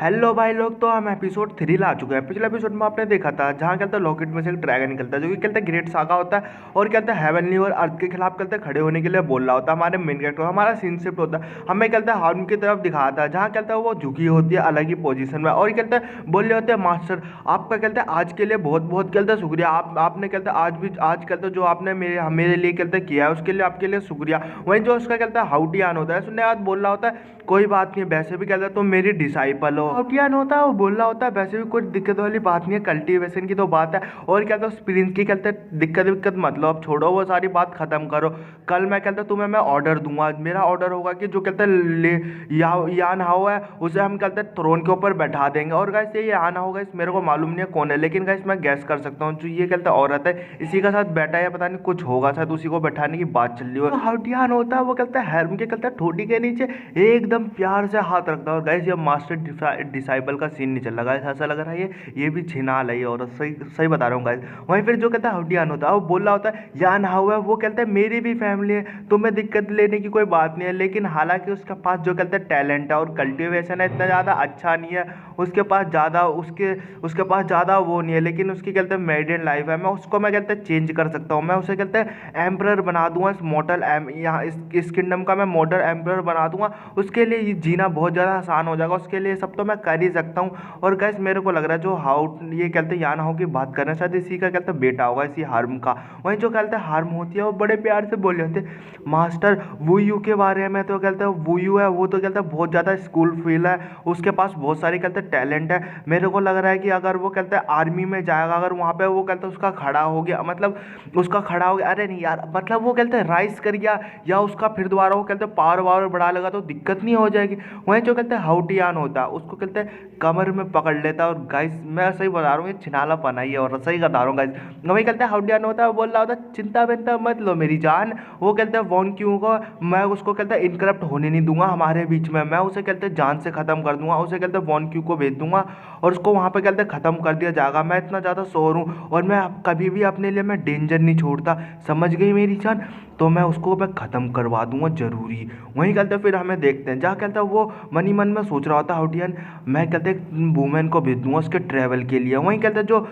Hello भाई लोग, तो हम एपिसोड 3 ला चुके हैं। पिछले एपिसोड में आपने देखा था जहाँ क्या होता है, लॉकेट में से एक ड्रैगन निकलता है जो कि क्या होता है, ग्रेट सागा होता है और क्या होता है, हेवनली और अर्थ के खिलाफ क्या होता है, खड़े होने के लिए बोल रहा होता है। हमारे मेन कैरेक्टर हमारा सीन शिफ्ट होता है, हमें क्या होता है, हार्म की तरफ दिखाता है जहाँ क्या होता है वो झुकी होती है अलग ही पोजीशन में और क्या होता है, बोल रहे होते हैं मास्टर आपका क्या होता है आज के लिए बहुत बहुत क्या होता है शुक्रिया। आपने क्या होता है आज क्या होता है जो आपने मेरे लिए क्या होता है किया है उसके लिए आपके लिए शुक्रिया। वहीं जो उसका क्या होता है हाउटियान होता है, सुनने बाद बोल रहा होता है कोई बात नहीं, वैसे भी कहता है तुम मेरी डिसाइपल हो। हाउटियान होता है वो बोल रहा होता है वैसे भी कोई दिक्कत वाली बात नहीं है, कल्टीवेशन की तो बात है। और क्या कहता है प्रिंस की कहते हैं दिक्कत मतलब अब छोड़ो, वो सारी बात खत्म करो। कल मैं कहता तुम्हें मैं ऑर्डर दूंगा, मेरा ऑर्डर होगा कि जो कहते हैं यान हाउ है उसे हम कहते हैं थ्रोन के ऊपर बैठा देंगे। और गाइस ये यान होगा इस मेरे को मालूम नहीं है कौन है, लेकिन गाइस मैं गैस कर सकता हूँ जो ये कहता औरत है इसी का साथ बैठा है, पता नहीं कुछ होगा शायद उसी को बैठाने की बात चल रही है। हाउटियान होता है वो कहता है हेर्म के कहता है ठोडी के नीचे एकदम प्यार से हाथ रखता है। और गाइस ये मास्टर डिसाइबल का सीन नहीं चल रहा गाइस, ऐसा लग रहा है ये भी छिनाल है। और सही सही बता रहा हूँ गाइस। वहीं फिर जो कहता है हाउटियान होता है वो बोल रहा होता है यान हाउ है वो कहता है मेरी भी फैमिली है, तुम्हें दिक्कत लेने की कोई बात नहीं है। लेकिन हालांकि उसके पास जो कहते हैं टैलेंट है और कल्टिवेशन है इतना ज़्यादा अच्छा नहीं है, उसके पास ज़्यादा उसके पास ज़्यादा वो नहीं है, लेकिन उसकी कहते हैं मेरिडियन लाइफ है, मैं उसको मैं कहते हैं चेंज कर सकता हूँ। मैं उसे कहते हैं एम्प्रर बना दूंगा, इस मॉडल यहाँ इस किंगडम का मैं मॉडल एम्प्रर बना दूंगा। उसके लिए ये जीना बहुत ज़्यादा आसान हो जाएगा, उसके लिए सब तो मैं कर ही सकता हूँ। और गैस मेरे को लग रहा है जो ये कहते हैं यान हाउ की बात कर रहे हैं शायद इसी का कहते हैं बेटा होगा इसी हार्म का। वहीं जो कहते हैं हार्म होती है वो बड़े प्यार से बोल जाते हैं मास्टर वूयू के बारे में, तो कहते हैं वूयू है वो तो कहते हैं बहुत ज़्यादा स्कूल फील है, उसके पास बहुत सारे कहते हैं टैलेंट है। मेरे को लग रहा है कि अगर वो कहते हैं आर्मी में जाएगा, अगर वहाँ पे वो कहते हैं उसका खड़ा हो गया मतलब उसका खड़ा हो गया, अरे नहीं यार मतलब वो कहते हैं राइस कर गया या उसका फिर दोबारा वो कहते हैं पावर वावर बढ़ा लगा तो दिक्कत नहीं हो जाएगी। वहीं जो कहते हैं हाउटियान होता है उसको कहते हैं कमर में पकड़ लेता है। और गाइस मैं सही बता रहा हूँ ये छिनाला पना ही है और सही बता रहा हूँ गाइस। वही कहते हैं हाउटियान होता है बोल रहा होता है चिंता विंता मत लो मेरी जान, वो कहते हैं वॉन क्यों को मैं उसको कहते हैं इनकरप्ट होने नहीं दूंगा हमारे बीच में, मैं उसे कहते हैं जान से ख़त्म कर दूंगा, उसे कहते हैं वॉन क्यू को भेज दूंगा और उसको वहाँ पे कहते हैं ख़त्म कर दिया जाएगा। मैं इतना ज़्यादा श्योर हूँ और मैं कभी भी अपने लिए मैं डेंजर नहीं छोड़ता, समझ गई मेरी जान, तो मैं उसको मैं ख़त्म करवा दूंगा ज़रूरी। वहीं कहते हैं फिर हमें देखते हैं जहाँ कहता है वो मनी मन में सोच रहा होता है हाउटियन मैं कहते वुमेन को भेज दूंगा उसके ट्रैवल के लिए। वहीं कहते हैं जो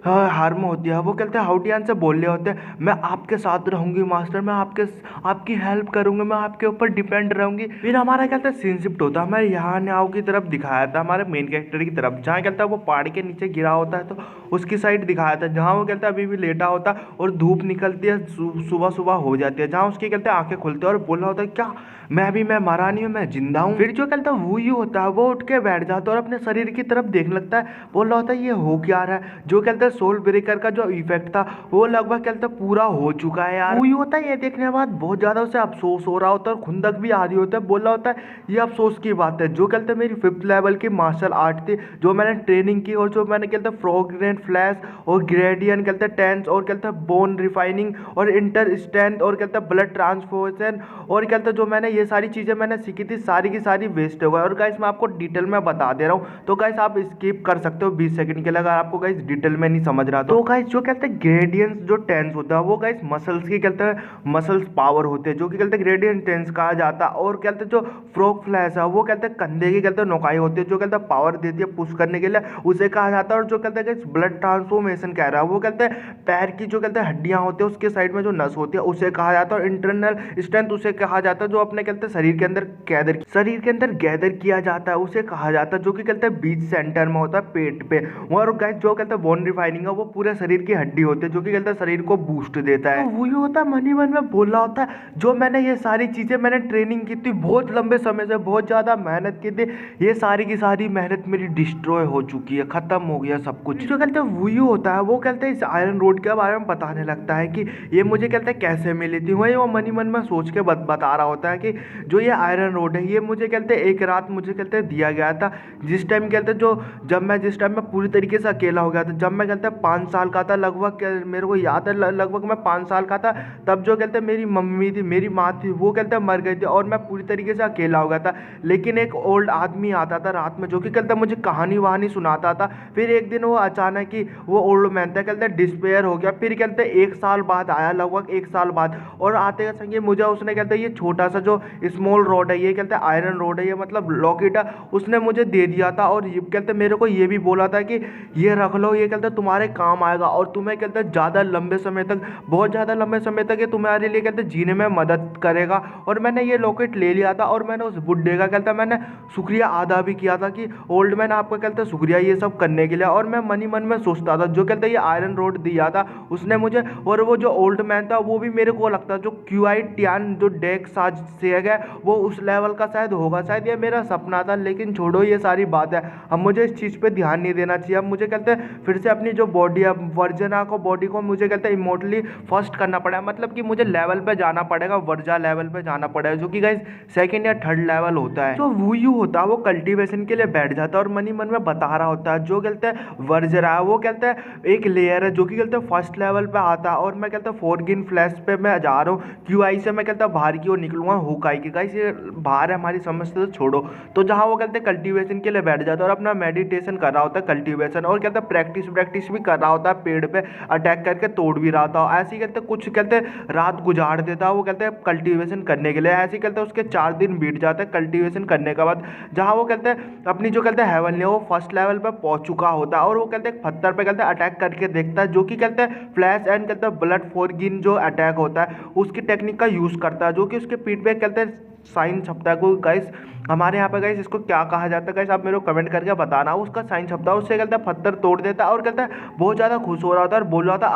हार्म होती है वो कहते हैं हाउटियन से बोल रहे होते हैं मैं आपके साथ रहूंगी मास्टर, मैं आपकी हेल्प करूंगी, मैं आपके ऊपर डिपेंड रहूंगी। फिर हमारा कहता है सीन शिफ्ट होता है, हमारे यहाँ न्याओ की तरफ दिखाया था हमारे मेन कैरेक्टर की तरफ, जहाँ कहता है वो पहाड़ के नीचे गिरा होता है तो उसकी साइड दिखाया था जहाँ वो कहता है अभी भी लेटा होता है और धूप निकलती है सुबह सुबह हो जाती है, जहाँ उसकी कहते हैं आंखें खुलती है और बोला होता है क्या मैं मरा नहीं हूँ, मैं जिंदा हूँ। फिर जो कहता है वो ही होता है वो उठ के बैठ जाता है और अपने शरीर की तरफ देखने लगता है, बोल रहा होता है ये हो क्या रहा है। जो कहता है सोल ब्रेकर का जो इफेक्ट था वो लगभग कहता है पूरा हो चुका है यार। वो ही होता है ये देखने के बाद बहुत ज्यादा उसे अफसोस हो रहा होता है और खुंदक भी आ रही होता है, बोल रहा होता है ये अफसोस की बात है जो कहते हैं मेरी 5th लेवल की मार्शल आर्ट थी जो मैंने ट्रेनिंग की और जो मैंने कहते हैं फ्रॉगरेंट फ्लैश और ग्रेडियन कहते हैं टेंस और कहते हैं बोन रिफाइनिंग और इंटर स्ट्रेंथ और कहते हैं ब्लड ट्रांसफ्यूजन और कहते हैं जो मैंने ये सारी चीज़ें मैंने सीखी थी सारी की सारी वेस्ट हो गई। और गाइस मैं आपको डिटेल में बता दे रहा हूँ तो गाइस आप स्किप कर सकते हो 20 सेकंड के लिए अगर आपको गाइस डिटेल में नहीं समझ रहा तो गाइस जो कहते हैं ग्रेडियंस जो टेंस होता है वो गाइस मसल्स की कहते हैं मसल्स पावर होते हैं जो कि कहते हैं ग्रेडियंट टेंस कहा जाता है। और कहते हैं जो फ्रॉग फ्लैश है वो कहते हैं कंधे की कहते हैं नौकाई होती है जो कहते हैं पावर देती है पुश करने के लिए, उसे कहा जाता है। और जो कहते हैं गाइस ब्लड ट्रांसफॉर्मेशन कह रहा है वो कहते हैं पैर की जो कहते हैं हड्डियां होती है उसके साइड में जो नस होती है उसे कहा जाता है। और इंटरनल स्ट्रेंथ उसे कहा जाता है जो अपने कहते हैं शरीर के अंदर गैदर किया जाता है उसे कहा जाता है, जो कि कहते हैं बीच सेंटर में होता है पेट पे। और गाइस जो कहते हैं बोन रिफाइनिंग है वो पूरे शरीर की हड्डी होती है जो कि कहते हैं शरीर को बूस्ट देता है। तो वही होता है मनी मन में बोल रहा होता है जो मैंने ये सारी चीजें मैंने ट्रेनिंग की थी बहुत लंबे समय से बहुत ज्यादा मेहनत की थी, ये सारी की सारी मेहनत मेरी डिस्ट्रॉय हो चुकी है, खत्म हो गया सब कुछ। जो कहते हैं वही होता है वो कहते हैं इस आयरन रोड के बारे में बताने लगता है कि ये मुझे कहते हैं कैसे मिली थी। वही वो मनी मन में सोच के बता रहा होता है कि जो ये आयरन रोड है ये मुझे कहते हैं एक रात मुझे कहते हैं दिया गया था जिस टाइम कहते हैं जिस टाइम मैं पूरी तरीके से अकेला हो गया था, जब मैं कहते कहते हैं 5 साल का था लगभग, मेरे को याद है लगभग मैं 5 साल का था। तब जो कहते हैं मेरी मम्मी थी, मेरी माँ थी, वो कहते हैं मर गई थी और मैं पूरी तरीके से अकेला हो गया था। लेकिन एक ओल्ड आदमी आता था रात में, जो कि कहते हैं मुझे कहानी वहानी सुनाता था। फिर एक दिन वो अचानक ही वो ओल्ड मैन था कहते हैं डिस्पेयर हो गया। फिर कहते हैं 1 साल बाद आया, लगभग 1 साल बाद, और आते के संगे मुझे उसने कहते हैं ये छोटा सा जो स्मॉल रोड है, ये कहते हैं आयरन रोड है, ये मतलब लॉकेट है, उसने मुझे दे दिया था। और ये कहते मेरे को ये भी बोला था कि ये रख लो, ये कहते तुम्हारे काम आएगा और तुम्हें कहते ज़्यादा लंबे समय तक, बहुत ज़्यादा लंबे समय तक ये तुम्हारे लिए कहते जीने में मदद करेगा। और मैंने ये लॉकेट ले लिया था और मैंने उस बुड्ढे का कहते मैंने शुक्रिया अदा भी किया था कि ओल्ड मैन आपका कहते शुक्रिया ये सब करने के लिए। और मैं मन ही मन में सोचता था जो कहते ये आयरन रोड दिया था उसने मुझे, और वो जो ओल्ड मैन था वो भी मेरे को लगता जो क्यूआई टियान जो डेक साज से है वो उस लेवल का शायद होगा, शायद ये मेरा सपना था। लेकिन छोड़ो ये सारी बात है, अब मुझे इस चीज़ पे ध्यान नहीं देना चाहिए। अब मुझे कहते हैं फिर से अपनी जो बॉडी है वर्जना को, बॉडी को मुझे कहते हैं इमोटली फर्स्ट करना पड़ा, मतलब कि मुझे लेवल पे जाना पड़ेगा, वर्जा लेवल पे जाना पड़ेगा, जो कि गाइस सेकंड या थर्ड लेवल होता है। जो वूयू होता है वो कल्टीवेशन के लिए बैठ जाता है और मन ही मन में बता रहा होता है जो कहते हैं वर्जरा है वो कहते हैं एक लेयर है जो कि कहते हैं फर्स्ट लेवल पे आता है। और मैं कहता हूँ फोरगिन फ्लैश पे मैं जा रहा हूँ, क्यूआई से मैं कहता हूँ बाहर की ओर निकलूंगा, हुकाई की गाइस ये बाहर है हमारी समझ से, तो छोड़ो। तो जहाँ वो कहते हैं कल्टीवेशन के लिए बैठ जाता है और अपना मेडिटेशन कर रहा होता है कल्टीवेशन, और कहते हैं प्रैक्टिस भी कर रहा होता है, पेड़ पे अटैक करके तोड़ भी रहा था। ऐसे ही कहते कुछ कहते हैं रात गुजार देता है वो कहते हैं कल्टीवेशन करने के लिए। ऐसे ही कहते हैं उसके 4 दिन बीत जाते हैं कल्टीवेशन करने के बाद, जहाँ वो कहते हैं अपनी जो कहते हैं हेवनली वो फर्स्ट लेवल पे पहुंच चुका होता है। और वो कहते हैं पत्थर पे कहते हैं अटैक करके देखता है, जो कि कहते हैं फ्लैश एंड कहते हैं ब्लड फोरगिन जो अटैक होता है उसकी टेक्निक का यूज़ करता है, जो कि उसके पीठ पे कहते हैं साइन छपता है। कोई गाइस हमारे यहाँ पे गाइस इसको क्या कहा जाता है गाइस, आप मेरे को कमेंट करके बताना। उसका साइन छपता है, उससे कहता है पत्थर तोड़ देता है और कहता है बहुत ज़्यादा खुश हो रहा था और बोल रहा था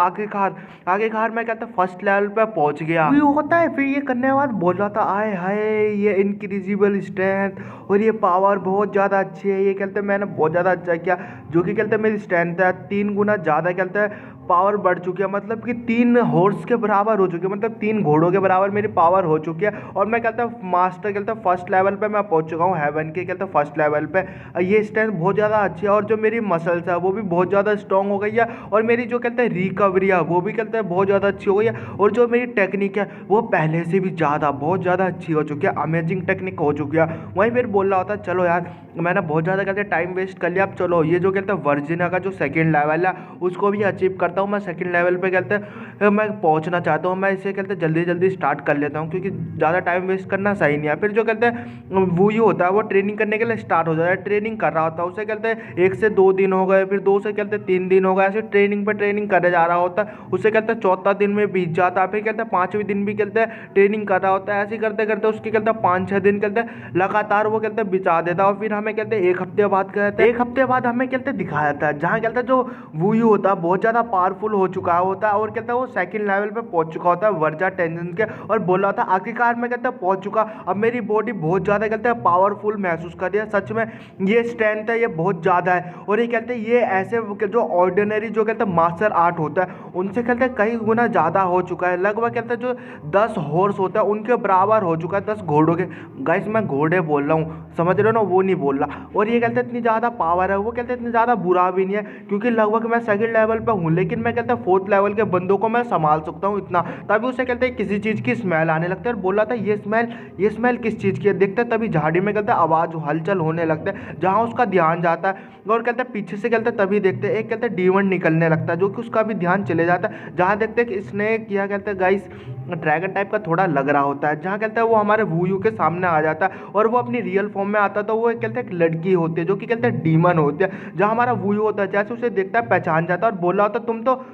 आखिरकार मैं कहता फर्स्ट लेवल पे पहुँच गया। ये होता है, फिर ये करने के बाद बोल रहा था आए हाय ये इनक्रीजिबल स्ट्रेंथ और ये पावर बहुत ज़्यादा अच्छी है, ये कहते मैंने बहुत ज़्यादा अच्छा किया, जो कि कहते मेरी स्ट्रेंथ है 3 गुना ज़्यादा कहते हैं पावर बढ़ चुकी है, मतलब कि 3 हॉर्स के बराबर हो चुकी है, मतलब 3 घोड़ों के बराबर मेरी पावर हो चुकी है। और मैं कहता हूँ मास्टर कहता हूँ फर्स्ट लेवल पे मैं पहुँच चुका हूँ, हेवन के कहते हैं फर्स्ट लेवल पे। ये स्ट्रेंथ बहुत ज़्यादा अच्छी है और जो मेरी मसल्स है वो भी बहुत ज़्यादा स्ट्रॉन्ग हो गई है, और मेरी जो कहते हैं रिकवरी है वो भी कहते हैं बहुत ज़्यादा अच्छी हो गई है, और जो मेरी टेक्निक है वो पहले से भी ज़्यादा बहुत ज़्यादा अच्छी हो चुकी है, अमेजिंग टेक्निक हो चुकी है। वहीं फिर बोल रहा होता चलो यार मैंने बहुत ज़्यादा कहते हैं टाइम वेस्ट कर लिया, अब चलो ये जो कहते हैं वर्जिना का जो सेकेंड लेवल है उसको भी अचीव करता हूँ। मैं सेकेंड लेवल पे कहते हैं मैं पहुंचना चाहता हूँ, मैं इसे कहते हैं जल्दी जल्दी स्टार्ट कर लेता हूँ क्योंकि ज़्यादा टाइम वेस्ट करना सही नहीं है। फिर जो कहते हैं वो ये होता है वो ट्रेनिंग करने के लिए स्टार्ट हो जाता है, ट्रेनिंग कर रहा होता है, उसे कहते हैं 1 से 2 दिन हो गए, फिर 2 से कहते हैं 3 दिन हो गए, ऐसे ट्रेनिंग पर ट्रेनिंग करे जा रहा होता है, उसे कहते हैं 4था दिन में बीत जाता है। फिर कहते हैं 5वें दिन भी कहते हैं ट्रेनिंग कर रहा होता है, ऐसे करते करते उसके कहते हैं 5-6 दिन कहते हैं लगातार वो कहते हैं बिता देता है। और फिर हमें कहते हैं 1 हफ्ते बाद कहते हैं 1 हफ्ते बाद हमें कहते हैं दिखाया जाता है जहाँ कहते हैं जो वूयू होता है बहुत ज़्यादा पावरफुल हो चुका होता है और कहते हैं वो सेकंड लेवल पे पहुंच चुका होता है वर्जा टेंशन के, और बोला था आखिरकार मैं कहते हैं पहुंच चुका, अब मेरी बॉडी बहुत ज़्यादा कहते हैं पावरफुल महसूस कर रही है, सच में ये स्ट्रेंथ है ये बहुत ज़्यादा है। और ये कहते हैं ये ऐसे जो ऑर्डिनरी जो कहते हैं मार्शल आर्ट होता है उनसे कहते हैं कई गुना ज़्यादा हो चुका है, लगभग कहते हैं जो 10 हॉर्स होता है उनके बराबर हो चुका है, 10 घोड़ों के। गाइस मैं घोड़े बोल रहा हूँ, समझ रहे हो ना, वो नहीं बोल रहा। और ये कहते हैं इतनी ज़्यादा पावर है, वो कहते हैं इतनी ज़्यादा बुरा भी नहीं है क्योंकि लगभग मैं सेकंड लेवल पर हूँ, लेकिन मैं कहता हूँ 4th लेवल के बंदों को मैं संभाल सकता हूँ इतना। तभी उसे कहते हैं किसी चीज़ की स्मेल आने लगती है और बोला था ये स्मेल किस चीज़ की है, देखते हैं तभी झाड़ी में कहते हैं आवाज़ हलचल होने लगता है, जहाँ उसका ध्यान जाता है और कहते हैं पीछे से कहते हैं तभी देखते हैं एक कहते हैं डीमन निकलने लगता है, जो कि उसका भी ध्यान चले जाता है, जहाँ देखते हैं कि स्नेक या कहते हैं गाइस ड्रैगन टाइप का थोड़ा लग रहा होता है, जहाँ कहते हैं वो हमारे वूयू के सामने आ जाता है और वो अपनी रियल फॉर्म में आता है। तो वो कहते हैं एक लड़की होती है जो कि कहते हैं डीमन होती है, जहाँ हमारा वूयू होता है जैसे उसे देखता है पहचान जाता है और बोल रहा होता है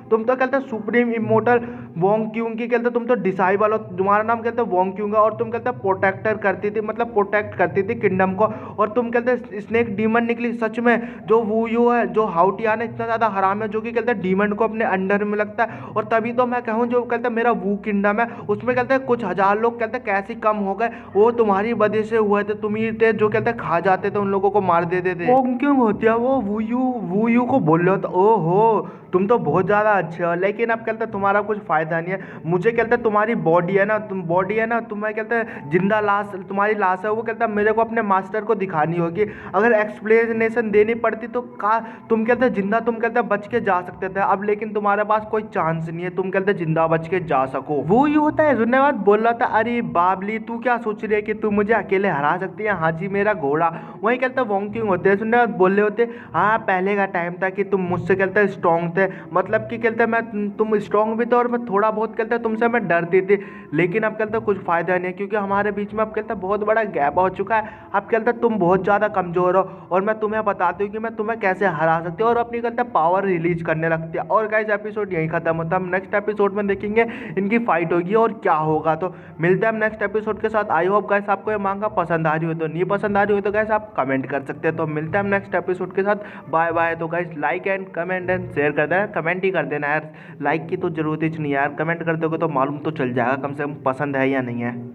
तुम तो कहते हैं सुप्रीम इमोर्टल वोंग क्यूंग की कहते तुम तो डिसाइबल हो, तुम्हारा नाम कहते हैं वोंग क्यूंग है और तुम कहते हैं प्रोटेक्टर करती थी, मतलब प्रोटेक्ट करती थी किंगडम को, और तुम कहते स्नेक डीमन निकली। सच में जो वूयू है जो हाउटियान है इतना ज़्यादा हराम है जो कि कहते हैं डीमन को अपने अंडर में लगता है। और तभी तो मैं कहूँ जो कहते हैं मेरा वू किंगडम है उसमें कहते हैं कुछ 1000 लोग कहते हैं कैसे कम हो गए, वो तुम्हारी वजह से हुए थे, तुम ही थे जो कहते हैं खा जाते थे उन लोगों को, मार देते थे। वोंग क्यूंग होती है वो वूयू को बोल रहे हो तो ओहो तुम तो बहुत बहुत ज़्यादा अच्छे हो, लेकिन अब कहते तुम्हारा कुछ फ़ायदा नहीं है। मुझे कहते तुम्हारी बॉडी है ना, तुम्हें कहते जिंदा लाश, तुम्हारी लाश है वो कहता मेरे को अपने मास्टर को दिखानी होगी। अगर एक्सप्लेनेशन देनी पड़ती तो का तुम कहते जिंदा तुम कहते बच के जा सकते थे, अब लेकिन तुम्हारे पास कोई चांस नहीं है तुम कहते जिंदा बच के जा सको। वो ही होता है सुनने बाद बोल रहा था, अरे बाबली तू क्या सोच रही है कि तू मुझे अकेले हरा सकती है, हाँ जी मेरा घोड़ा। वही कहते वॉकिंग होते हैं सुनने बाद बोल रहे होते, हाँ पहले का टाइम था कि तुम मुझसे कहते स्ट्रॉन्ग थे, मतलब कि कहते मैं तुम स्ट्रॉन्ग भी थे और मैं थोड़ा बहुत कहते तुमसे मैं डरती थी, लेकिन अब कहते कुछ फायदा नहीं है क्योंकि हमारे बीच में अब कहते बहुत बड़ा गैप हो चुका है। अब कहते तुम बहुत ज़्यादा कमज़ोर हो और मैं तुम्हें बताती हूँ कि मैं तुम्हें कैसे हरा सकती हूँ, और अपनी कहते पावर रिलीज करने लगती है। और गाइस एपिसोड यहीं खत्म होता है, हम नेक्स्ट एपिसोड में देखेंगे इनकी फाइट होगी और क्या होगा। तो मिलते हैं हम नेक्स्ट एपिसोड के साथ। आई होप गाइस आपको ये मांगा पसंद आ रही हो, तो नहीं पसंद आ रही हो तो गाइस आप कमेंट कर सकते हैं। तो मिलते हैं हम नेक्स्ट एपिसोड के साथ, बाय बाय। तो guys like and comment and share कर देना, कमेंट ही कर देना यार, लाइक की तो जरूरत ही नहीं यार, कमेंट कर दोगे तो मालूम तो चल जाएगा कम से कम पसंद है या नहीं है।